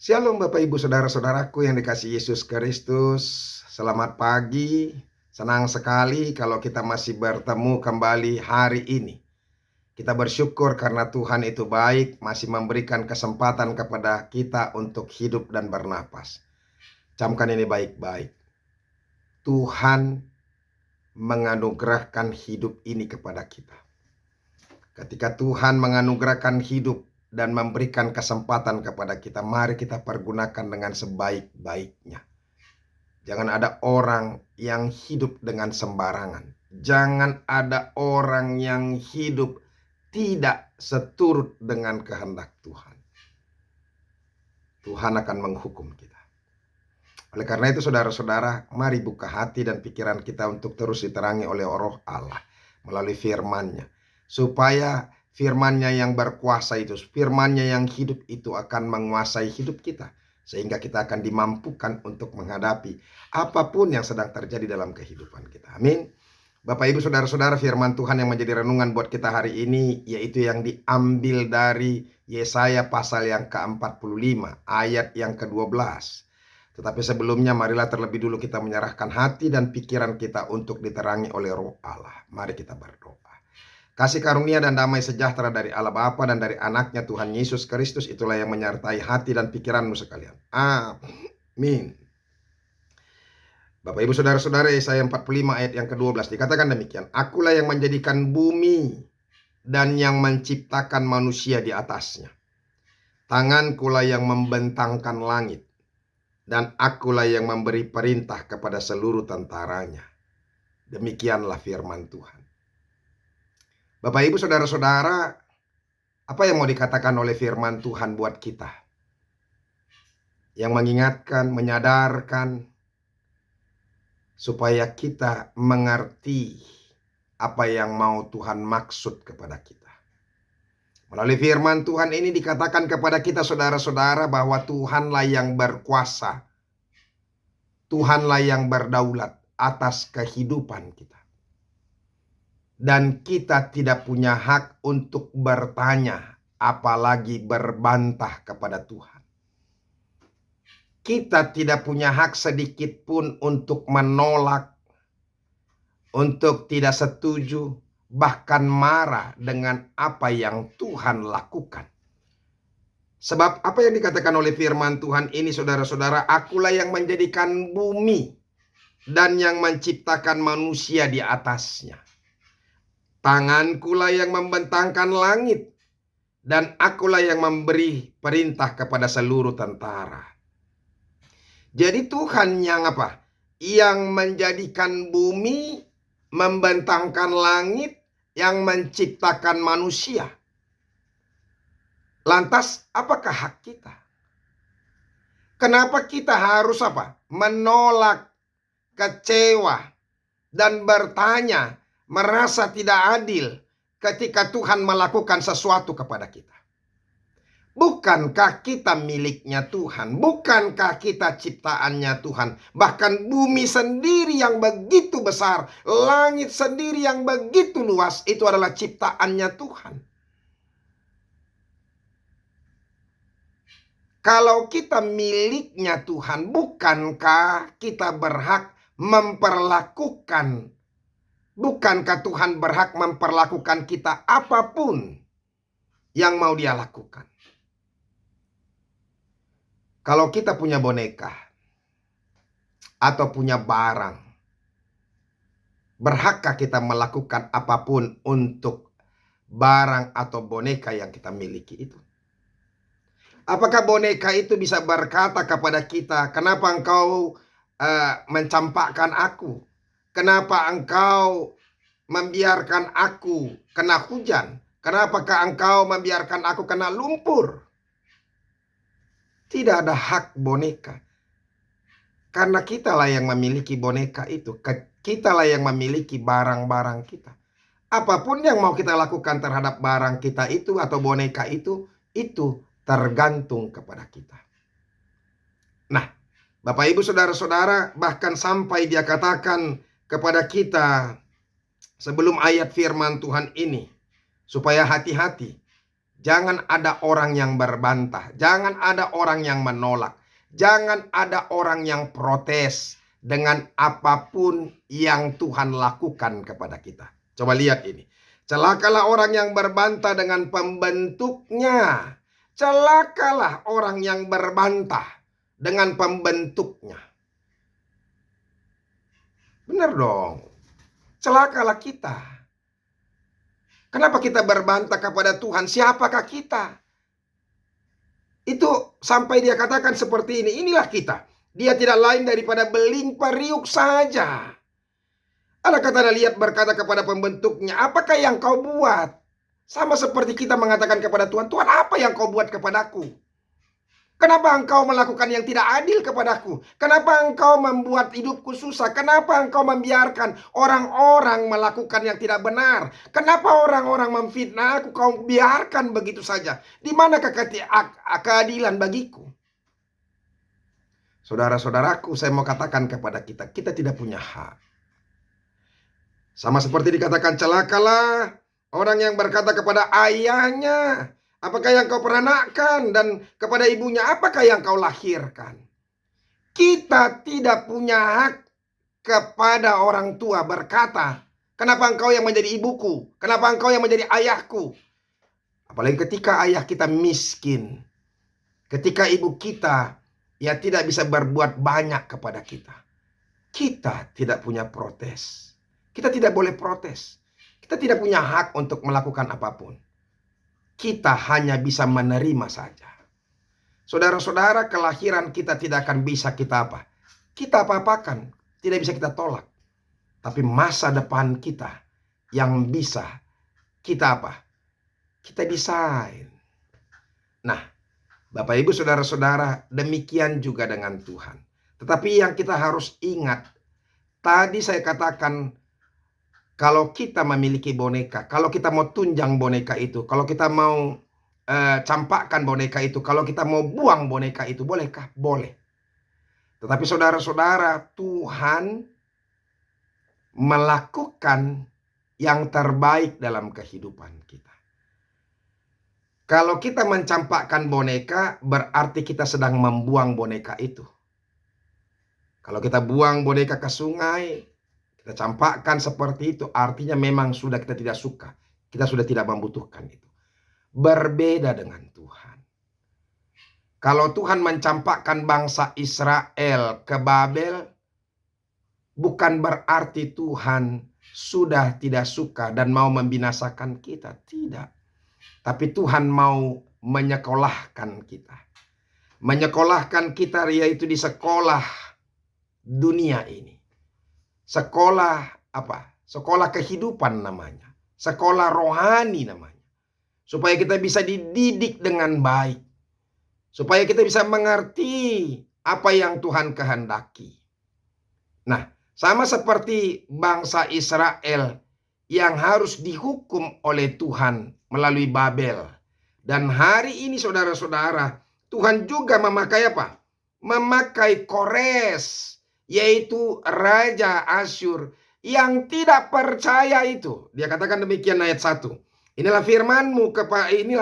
Shalom Bapak Ibu Saudara-saudaraku yang dikasihi Yesus Kristus. Selamat pagi. Senang sekali kalau kita masih bertemu kembali hari ini. Kita bersyukur karena Tuhan itu baik, masih memberikan kesempatan kepada kita untuk hidup dan bernapas. Camkan ini baik-baik. Tuhan menganugerahkan hidup ini kepada kita. Ketika Tuhan menganugerahkan hidup dan memberikan kesempatan kepada kita, mari kita pergunakan dengan sebaik-baiknya. Jangan ada orang yang hidup dengan sembarangan. Jangan ada orang yang hidup tidak seturut dengan kehendak Tuhan. Tuhan akan menghukum kita. Oleh karena itu saudara-saudara, mari buka hati dan pikiran kita untuk terus diterangi oleh Roh Allah melalui firman-Nya. Supaya firman-Nya yang berkuasa itu, firman-Nya yang hidup itu akan menguasai hidup kita. Sehingga kita akan dimampukan untuk menghadapi apapun yang sedang terjadi dalam kehidupan kita. Amin. Bapak Ibu Saudara-saudara, firman Tuhan yang menjadi renungan buat kita hari ini, yaitu yang diambil dari Yesaya pasal yang ke-45, ayat yang ke-12. Tetapi sebelumnya marilah terlebih dulu kita menyerahkan hati dan pikiran kita untuk diterangi oleh Roh Allah. Mari kita berdoa. Kasih karunia dan damai sejahtera dari Allah Bapa dan dari anaknya Tuhan Yesus Kristus itulah yang menyertai hati dan pikiranmu sekalian. Amin. Bapak Ibu Saudara-saudara, Yesaya 45 ayat yang ke-12 dikatakan demikian. Akulah yang menjadikan bumi dan yang menciptakan manusia di atasnya. Tangankulah yang membentangkan langit. Dan akulah yang memberi perintah kepada seluruh tentaranya. Demikianlah firman Tuhan. Bapak Ibu Saudara-saudara, apa yang mau dikatakan oleh firman Tuhan buat kita? Yang mengingatkan, menyadarkan, supaya kita mengerti apa yang mau Tuhan maksud kepada kita. Melalui firman Tuhan ini dikatakan kepada kita saudara-saudara bahwa Tuhanlah yang berkuasa. Tuhanlah yang berdaulat atas kehidupan kita. Dan kita tidak punya hak untuk bertanya, apalagi berbantah kepada Tuhan. Kita tidak punya hak sedikit pun untuk menolak, untuk tidak setuju, bahkan marah dengan apa yang Tuhan lakukan. Sebab apa yang dikatakan oleh firman Tuhan ini saudara-saudara, akulah yang menjadikan bumi dan yang menciptakan manusia di atasnya. Tangankulah yang membentangkan langit dan akulah yang memberi perintah kepada seluruh tentara. Jadi Tuhan yang apa? Yang menjadikan bumi, membentangkan langit, yang menciptakan manusia. Lantas apakah hak kita? Kenapa kita harus apa? Menolak, kecewa, dan bertanya, merasa tidak adil ketika Tuhan melakukan sesuatu kepada kita? Bukankah kita miliknya Tuhan? Bukankah kita ciptaannya Tuhan? Bahkan bumi sendiri yang begitu besar, langit sendiri yang begitu luas, itu adalah ciptaannya Tuhan. Kalau kita miliknya Tuhan, bukankah kita berhak memperlakukan, bukankah Tuhan berhak memperlakukan kita apapun yang mau Dia lakukan? Kalau kita punya boneka atau punya barang, berhakkah kita melakukan apapun untuk barang atau boneka yang kita miliki itu? Apakah boneka itu bisa berkata kepada kita, kenapa engkau mencampakkan aku? Kenapa engkau membiarkan aku kena hujan? Kenapakah engkau membiarkan aku kena lumpur? Tidak ada hak boneka. Karena kitalah yang memiliki boneka itu. Kitalah yang memiliki barang-barang kita. Apapun yang mau kita lakukan terhadap barang kita itu atau boneka itu tergantung kepada kita. Nah, Bapak Ibu Saudara-saudara, bahkan sampai Dia katakan kepada kita sebelum ayat firman Tuhan ini, supaya hati-hati. Jangan ada orang yang berbantah. Jangan ada orang yang menolak. Jangan ada orang yang protes dengan apapun yang Tuhan lakukan kepada kita. Coba lihat ini. Celakalah orang yang berbantah dengan pembentuknya. Celakalah orang yang berbantah dengan pembentuknya. Benar dong. Celakalah kita. Kenapa kita berbantah kepada Tuhan? Siapakah kita? Itu sampai dia katakan seperti ini. Inilah kita. Dia tidak lain daripada beling periuk saja. Ada kata lihat berkata kepada pembentuknya, apakah yang kau buat? Sama seperti kita mengatakan kepada Tuhan, Tuhan apa yang kau buat kepadaku? Kenapa engkau melakukan yang tidak adil kepadaku? Kenapa engkau membuat hidupku susah? Kenapa engkau membiarkan orang-orang melakukan yang tidak benar? Kenapa orang-orang memfitnah aku? Kau biarkan begitu saja. Di mana keadilan bagiku? Saudara-saudaraku, saya mau katakan kepada kita, kita tidak punya hak. Sama seperti dikatakan, celakalah orang yang berkata kepada ayahnya, apakah yang kau peranakan? Dan kepada ibunya, apakah yang kau lahirkan? Kita tidak punya hak kepada orang tua berkata, kenapa engkau yang menjadi ibuku? Kenapa engkau yang menjadi ayahku? Apalagi ketika ayah kita miskin. Ketika ibu kita ya tidak bisa berbuat banyak kepada kita. Kita tidak punya protes. Kita tidak boleh protes. Kita tidak punya hak untuk melakukan apapun. Kita hanya bisa menerima saja. Saudara-saudara, kelahiran kita tidak akan bisa kita apa? Kita apa-apakan. Tidak bisa kita tolak. Tapi masa depan kita yang bisa kita apa? Kita desain. Nah, Bapak Ibu saudara-saudara, demikian juga dengan Tuhan. Tetapi yang kita harus ingat, tadi saya katakan, kalau kita memiliki boneka, kalau kita mau tunjang boneka itu, kalau kita mau campakkan boneka itu, kalau kita mau buang boneka itu, bolehkah? Boleh. Tetapi saudara-saudara, Tuhan melakukan yang terbaik dalam kehidupan kita. Kalau kita mencampakkan boneka, berarti kita sedang membuang boneka itu. Kalau kita buang boneka ke sungai, kita campakkan seperti itu, artinya memang sudah kita tidak suka. Kita sudah tidak membutuhkan itu. Berbeda dengan Tuhan. Kalau Tuhan mencampakkan bangsa Israel ke Babel, bukan berarti Tuhan sudah tidak suka dan mau membinasakan kita. Tidak. Tapi Tuhan mau menyekolahkan kita. Menyekolahkan kita yaitu di sekolah dunia ini. Sekolah apa? Sekolah kehidupan namanya. Sekolah rohani namanya. Supaya kita bisa dididik dengan baik. Supaya kita bisa mengerti apa yang Tuhan kehendaki. Nah, sama seperti bangsa Israel yang harus dihukum oleh Tuhan melalui Babel. Dan hari ini saudara-saudara, Tuhan juga memakai apa? Memakai Kores, yaitu Raja Asyur yang tidak percaya itu. Dia katakan demikian ayat 1. Inilah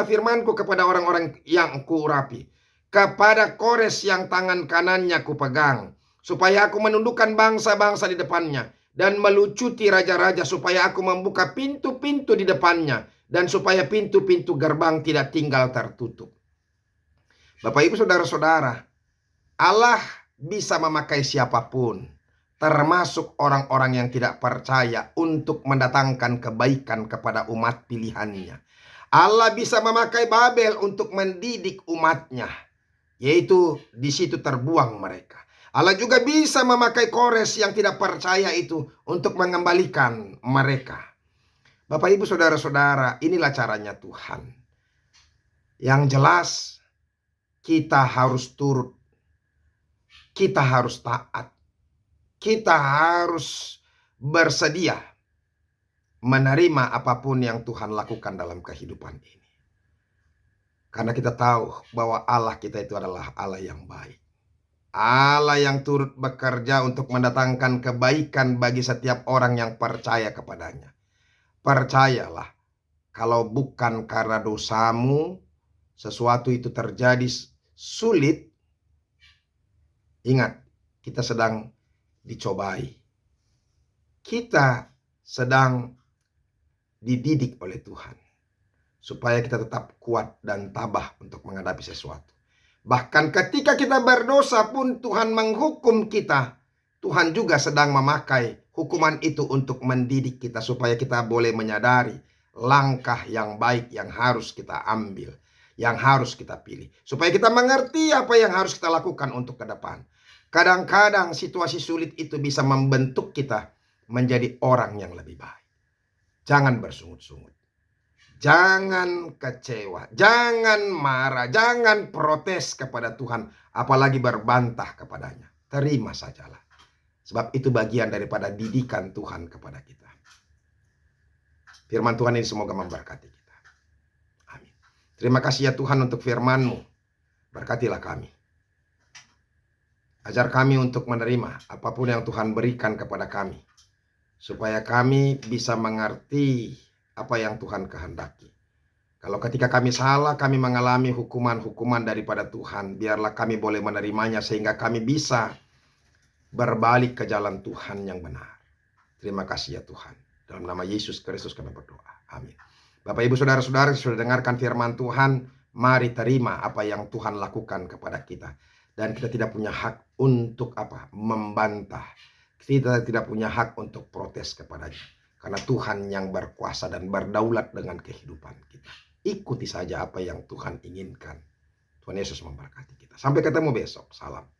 firmanku kepada orang-orang yang kuurapi. Kepada Kores yang tangan kanannya kupegang. Supaya aku menundukkan bangsa-bangsa di depannya. Dan melucuti raja-raja supaya aku membuka pintu-pintu di depannya. Dan supaya pintu-pintu gerbang tidak tinggal tertutup. Bapak Ibu saudara-saudara, Allah bisa memakai siapapun. Termasuk orang-orang yang tidak percaya untuk mendatangkan kebaikan kepada umat pilihannya. Allah bisa memakai Babel untuk mendidik umatnya. Yaitu di situ terbuang mereka. Allah juga bisa memakai Kores yang tidak percaya itu untuk mengembalikan mereka. Bapak Ibu saudara-saudara, inilah caranya Tuhan. Yang jelas kita harus turut. Kita harus taat. Kita harus bersedia menerima apapun yang Tuhan lakukan dalam kehidupan ini. Karena kita tahu bahwa Allah kita itu adalah Allah yang baik. Allah yang turut bekerja untuk mendatangkan kebaikan bagi setiap orang yang percaya kepadanya. Percayalah, Kalau bukan karena dosamu, sesuatu itu terjadi sulit, ingat, kita sedang dicobai. Kita sedang dididik oleh Tuhan, supaya kita tetap kuat dan tabah untuk menghadapi sesuatu. Bahkan ketika kita berdosa pun Tuhan menghukum kita. Tuhan juga sedang memakai hukuman itu untuk mendidik kita, supaya kita boleh menyadari langkah yang baik yang harus kita ambil, yang harus kita pilih, supaya kita mengerti apa yang harus kita lakukan untuk ke depan. Kadang-kadang situasi sulit itu bisa membentuk kita menjadi orang yang lebih baik. Jangan bersungut-sungut, jangan kecewa, jangan marah, jangan protes kepada Tuhan, apalagi berbantah kepadanya. Terima sajalah, sebab itu bagian daripada didikan Tuhan kepada kita. Firman Tuhan ini semoga memberkati kita. Amin. Terima kasih ya Tuhan untuk firman-Mu. Berkatilah kami. Ajar kami untuk menerima apapun yang Tuhan berikan kepada kami, supaya kami bisa mengerti apa yang Tuhan kehendaki. Kalau ketika kami salah, kami mengalami hukuman-hukuman daripada Tuhan, biarlah kami boleh menerimanya sehingga kami bisa berbalik ke jalan Tuhan yang benar. Terima kasih ya Tuhan. Dalam nama Yesus Kristus kami berdoa. Amin. Bapak Ibu Saudara-saudara sudah dengarkan firman Tuhan. Mari terima apa yang Tuhan lakukan kepada kita. Dan kita tidak punya hak untuk membantah. Kita tidak punya hak untuk protes kepadanya. Karena Tuhan yang berkuasa dan berdaulat dengan kehidupan kita. Ikuti saja apa yang Tuhan inginkan. Tuhan Yesus memberkati kita. Sampai ketemu besok. Salam.